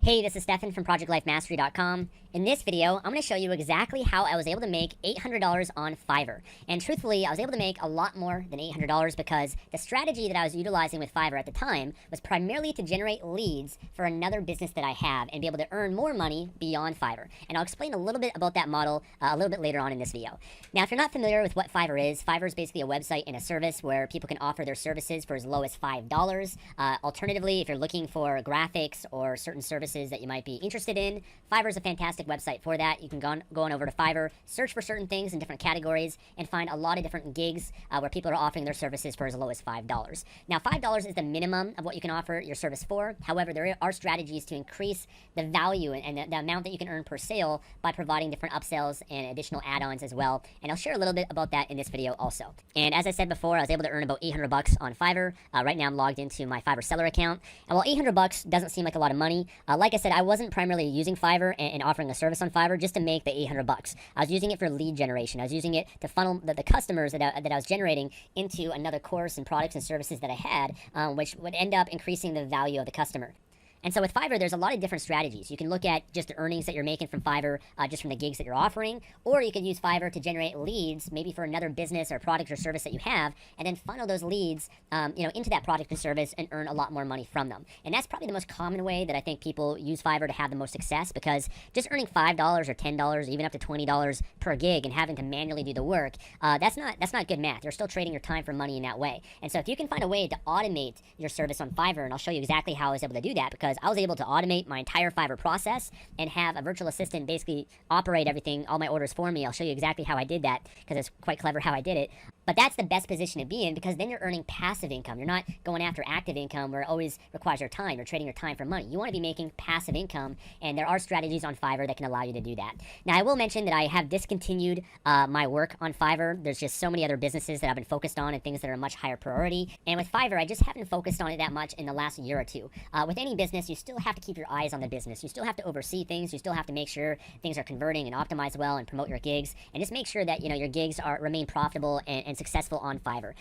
Hey, this is Stefan from ProjectLifeMastery.com. In this video, I'm going to show you exactly how I was able to make $800 on Fiverr. And truthfully, I was able to make a lot more than $800 because the strategy that I was utilizing with Fiverr at the time was primarily to generate leads for another business that I have and be able to earn more money beyond Fiverr. And I'll explain a little bit about that model a little bit later on in this video. Now, if you're not familiar with what Fiverr is basically a website and a service where people can offer their services for as low as $5. Alternatively, if you're looking for graphics or certain services that you might be interested in, Fiverr is a fantastic website for that. You can go on over to Fiverr, search for certain things in different categories, and find a lot of different gigs where people are offering their services for as low as $5. Now, $5 is the minimum of what you can offer your service for. However, there are strategies to increase the value and the amount that you can earn per sale by providing different upsells and additional add-ons as well. And I'll share a little bit about that in this video also. And as I said before, I was able to earn about $800 on Fiverr. Right now, I'm logged into my Fiverr seller account. And while $800 doesn't seem like a lot of money, like I said, I wasn't primarily using Fiverr and offering a service on Fiverr just to make the $800. I was using it for lead generation. I was using it to funnel the customers that I was generating into another course and products and services that I had, which would end up increasing the value of the customer. And so with Fiverr, there's a lot of different strategies. You can look at just the earnings that you're making from Fiverr, just from the gigs that you're offering, or you can use Fiverr to generate leads, maybe for another business or product or service that you have, and then funnel those leads, into that product or service and earn a lot more money from them. And that's probably the most common way that I think people use Fiverr to have the most success, because just earning $5 or $10, even up to $20 per gig, and having to manually do the work, that's not good math. You're still trading your time for money in that way. And so if you can find a way to automate your service on Fiverr, and I'll show you exactly how I was able to do that, because I was able to automate my entire Fiverr process and have a virtual assistant basically operate everything, all my orders for me. I'll show you exactly how I did that, because it's quite clever how I did it. But that's the best position to be in, because then you're earning passive income. You're not going after active income where it always requires your time. You're trading your time for money. You want to be making passive income, and there are strategies on Fiverr that can allow you to do that. Now, I will mention that I have discontinued my work on Fiverr. There's just so many other businesses that I've been focused on and things that are much higher priority. And with Fiverr, I just haven't focused on it that much in the last year or two. With any business, you still have to keep your eyes on the business. You still have to oversee things. You still have to make sure things are converting and optimized well and promote your gigs, and just make sure that your gigs remain profitable and successful on Fiverr.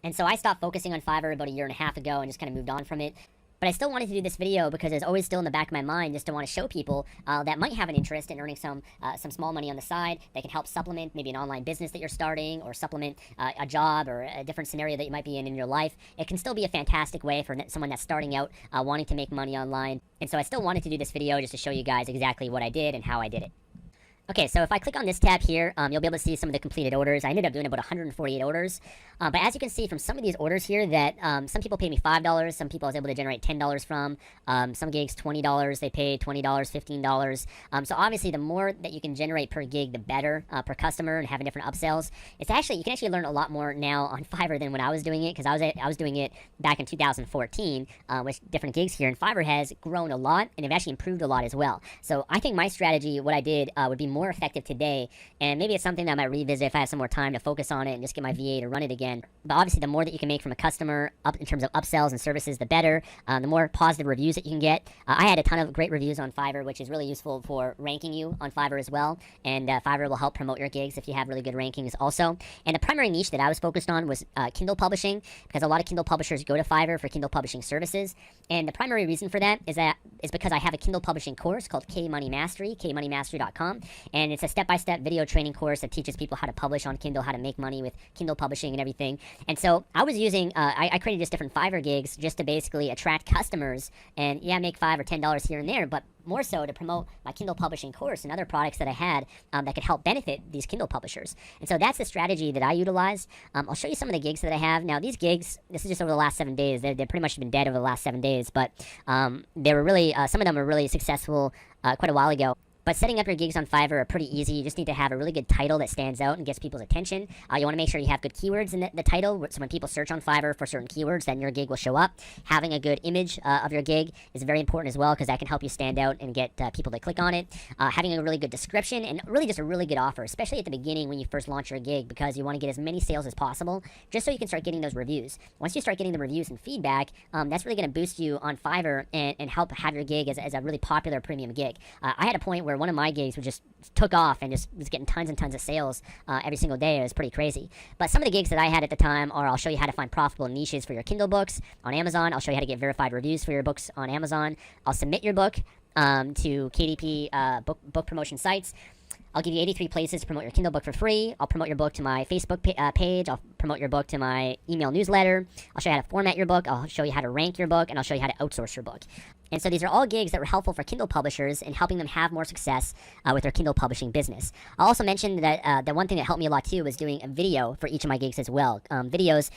And so I stopped focusing on Fiverr about a year and a half ago and just kind of moved on from it. But I still wanted to do this video because it's always still in the back of my mind, just to want to show people that might have an interest in earning some small money on the side that can help supplement maybe an online business that you're starting, or supplement a job or a different scenario that you might be in your life. It can still be a fantastic way for someone that's starting out wanting to make money online. And so I still wanted to do this video just to show you guys exactly what I did and how I did it. Okay, so if I click on this tab here, you'll be able to see some of the completed orders. I ended up doing about 148 orders. But as you can see from some of these orders here that some people paid me $5, some people I was able to generate $10 from, some gigs $20, they paid $20, $15. So obviously the more that you can generate per gig, the better per customer, and having different upsells. You can actually learn a lot more now on Fiverr than when I was doing it, because I was doing it back in 2014 with different gigs here, and Fiverr has grown a lot, and they've actually improved a lot as well. So I think my strategy, what I did, would be more effective today, and maybe it's something that I might revisit if I have some more time to focus on it and just get my VA to run it again. But obviously the more that you can make from a customer up in terms of upsells and services, the better. The more positive reviews that you can get. I had a ton of great reviews on Fiverr, which is really useful for ranking you on Fiverr as well, and Fiverr will help promote your gigs if you have really good rankings also. And the primary niche that I was focused on was Kindle publishing, because a lot of Kindle publishers go to Fiverr for Kindle publishing services, and the primary reason for that is because I have a Kindle publishing course called K-Money Mastery, kmoneymastery.com, and it's a step-by-step video training course that teaches people how to publish on Kindle, how to make money with Kindle publishing and everything. And so I was using, I created just different Fiverr gigs just to basically attract customers and, make $5 or $10 here and there, but more so to promote my Kindle publishing course and other products that I had that could help benefit these Kindle publishers. And so that's the strategy that I utilized. I'll show you some of the gigs that I have. Now, these gigs, this is just over the last 7 days. They've pretty much been dead over the last 7 days, but they were really, some of them were really successful quite a while ago. But setting up your gigs on Fiverr are pretty easy. You just need to have a really good title that stands out and gets people's attention. You want to make sure you have good keywords in the title, so when people search on Fiverr for certain keywords, then your gig will show up. Having a good image of your gig is very important as well, because that can help you stand out and get people to click on it. Having a really good description, and really just a really good offer, especially at the beginning when you first launch your gig, because you want to get as many sales as possible, just so you can start getting those reviews. Once you start getting the reviews and feedback, that's really going to boost you on Fiverr and help have your gig as a really popular premium gig. I had a point where one of my gigs just took off and just was getting tons and tons of sales every single day. It was pretty crazy. But some of the gigs that I had at the time are, I'll show you how to find profitable niches for your Kindle books on Amazon. I'll show you how to get verified reviews for your books on Amazon. I'll submit your book to KDP book promotion sites. I'll give you 83 places to promote your Kindle book for free. I'll promote your book to my Facebook page. I'll promote your book to my email newsletter. I'll show you how to format your book. I'll show you how to rank your book, and I'll show you how to outsource your book. And so these are all gigs that were helpful for Kindle publishers in helping them have more success with their Kindle publishing business. I also mentioned that the one thing that helped me a lot too was doing a video for each of my gigs as well. Videos,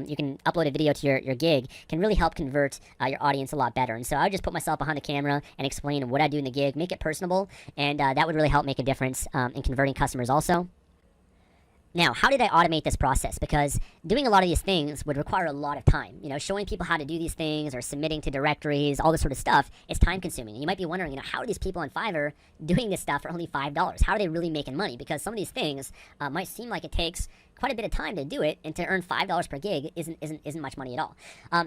you can upload a video to your gig, can really help convert your audience a lot better. And so I would just put myself behind the camera and explain what I do in the gig, make it personable, and that would really help make a difference in converting customers also. Now, how did I automate this process? Because doing a lot of these things would require a lot of time. You know, showing people how to do these things or submitting to directories, all this sort of stuff, is time consuming. And you might be wondering, how are these people on Fiverr doing this stuff for only $5? How are they really making money? Because some of these things might seem like it takes quite a bit of time to do it, and to earn $5 per gig isn't much money at all.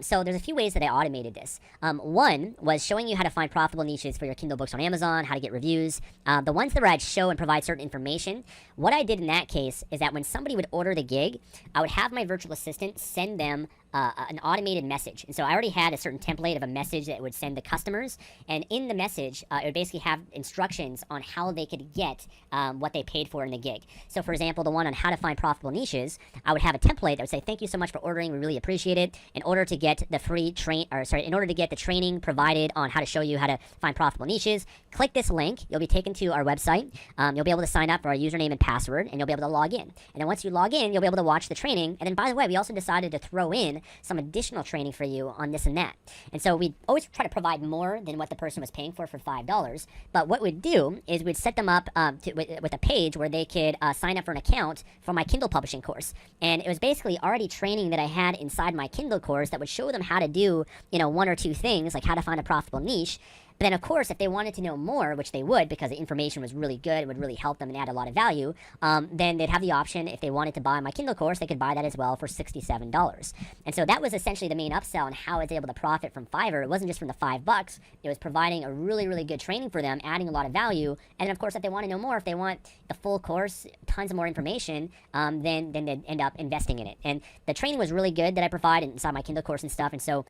So there's a few ways that I automated this. One was showing you how to find profitable niches for your Kindle books on Amazon, how to get reviews. The ones that where I'd show and provide certain information, what I did in that case is that when somebody would order the gig, I would have my virtual assistant send them an automated message. And so I already had a certain template of a message that would send the customers, and in the message it would basically have instructions on how they could get what they paid for in the gig. So for example, the one on how to find profitable niches, I would have a template that would say, thank you so much for ordering, we really appreciate it. In order to get the in order to get the training provided on how to show you how to find profitable niches, click this link. You'll be taken to our website. You'll be able to sign up for our username and password, and you'll be able to log in. And then once you log in, you'll be able to watch the training. And then, by the way, we also decided to throw in some additional training for you on this and that. And so we always try to provide more than what the person was paying for $5. But what we'd do is we'd set them up with a page where they could sign up for an account for my Kindle publishing course. And it was basically already training that I had inside my Kindle course that would show them how to do, one or two things, like how to find a profitable niche. But then, of course, if they wanted to know more, which they would because the information was really good, it would really help them and add a lot of value, then they'd have the option, if they wanted to buy my Kindle course, they could buy that as well for $67. And so that was essentially the main upsell and how I was able to profit from Fiverr. It wasn't just from the $5. It was providing a really, really good training for them, adding a lot of value. And then, of course, if they want to know more, if they want the full course, tons of more information, then they'd end up investing in it. And the training was really good that I provide inside my Kindle course and stuff. And so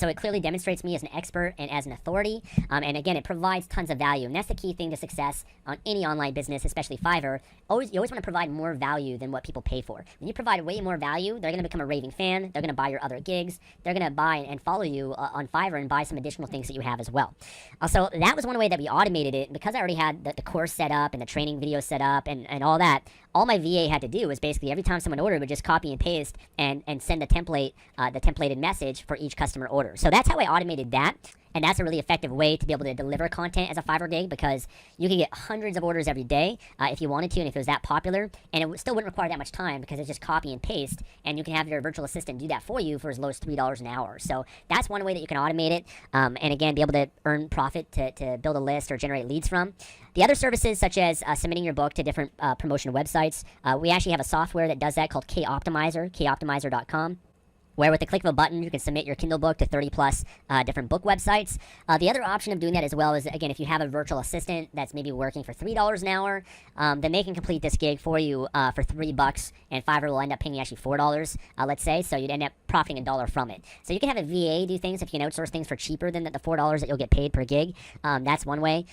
it clearly demonstrates me as an expert and as an authority. And again, it provides tons of value. And that's the key thing to success on any online business, especially Fiverr. You always want to provide more value than what people pay for. When you provide way more value, they're going to become a raving fan. They're going to buy your other gigs. They're going to buy and follow you on Fiverr and buy some additional things that you have as well. So that was one way that we automated it. And because I already had the course set up and the training video set up and all that, all my VA had to do was basically every time someone ordered would just copy and paste and send the templated message for each customer order. So that's how I automated that. And that's a really effective way to be able to deliver content as a Fiverr gig, because you can get hundreds of orders every day if you wanted to, and if it was that popular, and it still wouldn't require that much time because it's just copy and paste, and you can have your virtual assistant do that for you for as low as $3 an hour. So that's one way that you can automate it, and again, be able to earn profit to build a list or generate leads from. The other services, such as submitting your book to different promotion websites, we actually have a software that does that called koptimizer.com. where with the click of a button, you can submit your Kindle book to 30 plus different book websites. The other option of doing that as well is, again, if you have a virtual assistant that's maybe working for $3 an hour, then they can complete this gig for you for $3, and Fiverr will end up paying you actually $4, let's say, so you'd end up profiting $1 from it. So you can have a VA do things if you can outsource things for cheaper than the $4 that you'll get paid per gig. That's one way.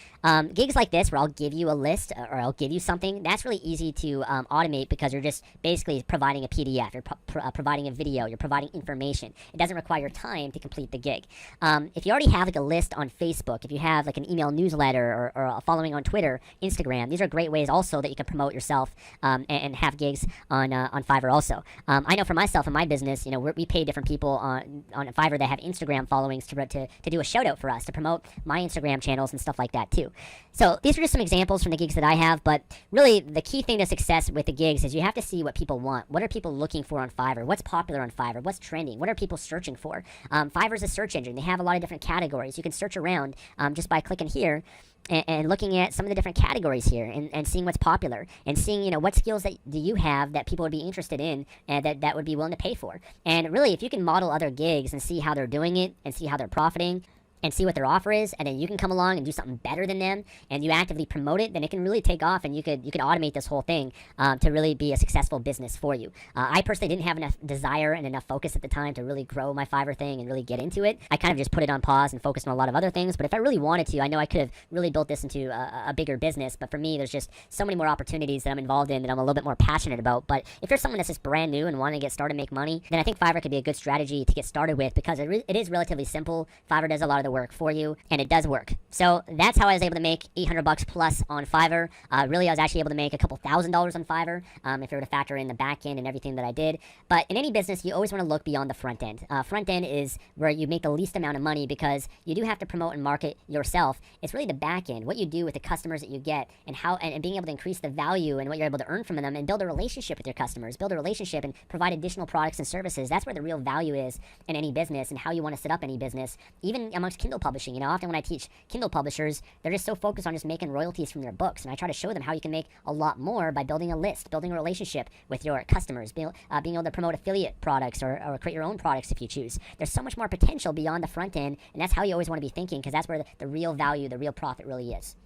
Gigs like this, where I'll give you a list or I'll give you something, that's really easy to automate, because you're just basically providing a PDF, you're providing a video, you're providing information. It doesn't require time to complete the gig. If you already have like a list on Facebook, if you have like an email newsletter or a following on Twitter, Instagram, these are great ways also that you can promote yourself and have gigs on Fiverr also. I know for myself and my business, we pay different people on Fiverr that have Instagram followings to do a shout out for us, to promote my Instagram channels and stuff like that too. So these are just some examples from the gigs that I have, but really the key thing to success with the gigs is you have to see what people want. What are people looking for on Fiverr? What's popular on Fiverr? What's trending? What are people searching for? Fiverr's a search engine. They have a lot of different categories. You can search around just by clicking here and looking at some of the different categories here and seeing what's popular and seeing, what skills that do you have that people would be interested in and that would be willing to pay for. And really, if you can model other gigs and see how they're doing it and see how they're profiting, and see what their offer is, and then you can come along and do something better than them, and you actively promote it, then it can really take off, and you could automate this whole thing to really be a successful business for you. I personally didn't have enough desire and enough focus at the time to really grow my Fiverr thing and really get into it. I kind of just put it on pause and focused on a lot of other things, but if I really wanted to, I know I could have really built this into a bigger business, but for me, there's just so many more opportunities that I'm involved in that I'm a little bit more passionate about. But if you're someone that's just brand new and wanting to get started and make money, then I think Fiverr could be a good strategy to get started with, because it is relatively simple. Fiverr does a lot of the work for you, and it does work. So that's how I was able to make $800 plus on Fiverr. Really, I was actually able to make a couple $1,000s on Fiverr if you were to factor in the back end and everything that I did. But in any business, you always want to look beyond the front end. Front end is where you make the least amount of money, because you do have to promote and market yourself. It's really the back end, what you do with the customers that you get, and how and being able to increase the value and what you're able to earn from them, and build a relationship with your customers, build a relationship and provide additional products and services. That's where the real value is in any business, and how you want to set up any business, even amongst Kindle publishing. You know, often when I teach Kindle publishers, they're just so focused on just making royalties from their books, and I try to show them how you can make a lot more by building a list, building a relationship with your customers, being able to promote affiliate products or create your own products if you choose. There's so much more potential beyond the front end, and that's how you always want to be thinking, because that's where the real value, the real profit really is.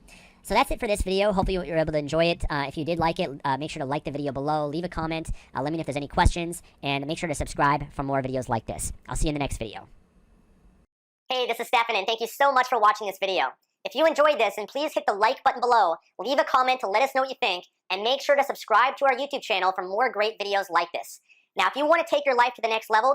So that's it for this video. Hopefully you were able to enjoy it. If you did like it, make sure to like the video below, leave a comment, let me know if there's any questions, and make sure to subscribe for more videos like this. I'll see you in the next video. Hey, this is Stefan, and thank you so much for watching this video. If you enjoyed this, then please hit the like button below, leave a comment to let us know what you think, and make sure to subscribe to our YouTube channel for more great videos like this. Now, if you want to take your life to the next level, then